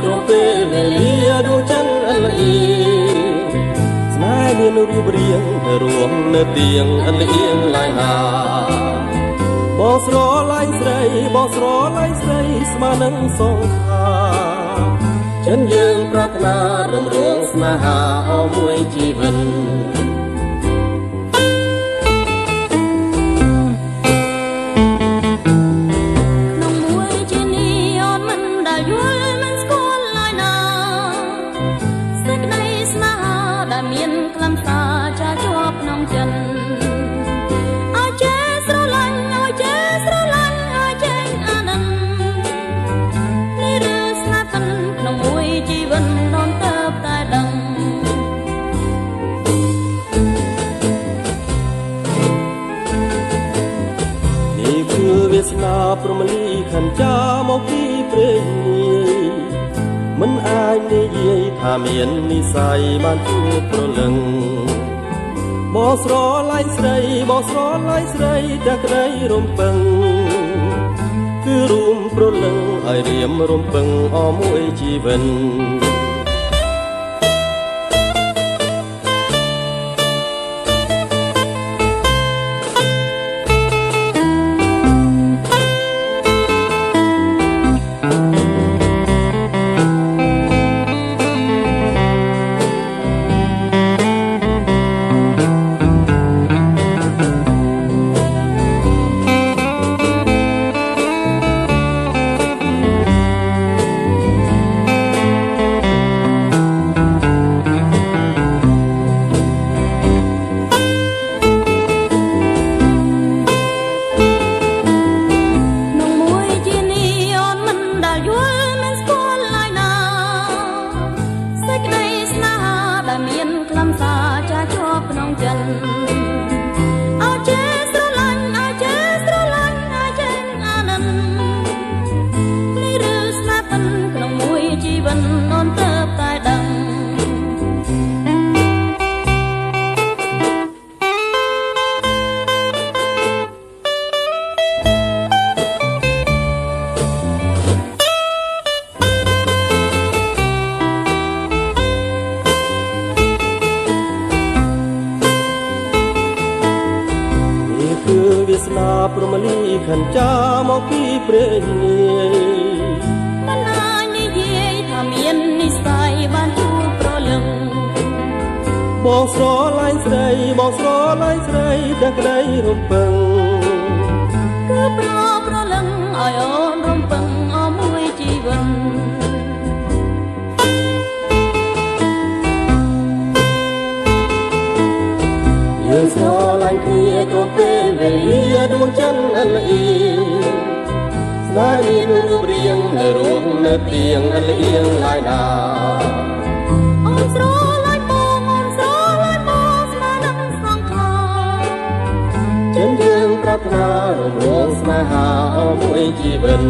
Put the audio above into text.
ក្រុមពេលវេលាដួងច័ន្ទអលអៀស្នេហ៍មានរូបរាងរួមនៅទៀងអលអៀងឡាយណាបងស្រឡាញ់ស្រីបងស្រឡាញ់ស្រីស្មើនឹងសងខាចិនយើងប្រាថ្នារំរងស្នេហាអស់មួយជីវិតមានក្លំសាចាជាប់ក្នុងចិនអើចេះស្រឡាញ់អើចេះស្រឡាញ់អើចេះអានន្ទនេះឬស្នេហ៍ពិនក្នុងមួយជីវិតដូនទៅតែដឹងនេះគឺវាសនាព្រមលីខន្ចាមកពីព្រេងមិនអាចនិយាយថាមាននិស័យបានជួបប្រលឹងបងស្រឡាញ់ស្រីបងស្រឡាញ់ស្រីតែក្តីរំពឹងគឺរួមប្រលឹងឲ្យរៀមរំពឹងអស់មួយជីវិតមានក្លំសាចាជាប់ក្នុងចិនអើចេះស្រឡាញ់អើចេះស្រឡាញ់អើចេះអានន្ទនេះឬស្នេហ៍ពិនក្នុងមួយជីវិតអូនទៅតែដឹងវាសនាព្រមលីខន្ចាមកពីព្រេងមិនអាចនិយាយថាមាននិស័យបានជួបប្រលឹងបងស្រឡាញ់ស្រីបងស្រឡាញ់ស្រីតែក្តីរំពឹងគឺប្រលឹងឲ្យអូនរំពឹងអស់មួយជីវិតយើងស្រឡាញ់គ្នាគ្រប់ពេលវេលាដួងច័ន្ទអលអៀស្នេហ៍មានរូបរាងនៅរួមនៅទៀងអលអៀឡាយណាអូនស្រឡាញ់បងអូនស្រឡាញ់បងស្នេហ៍នឹងសងខាចិនយើងប្រាថ្នារំរងស្នេហាអស់មួយជីវិត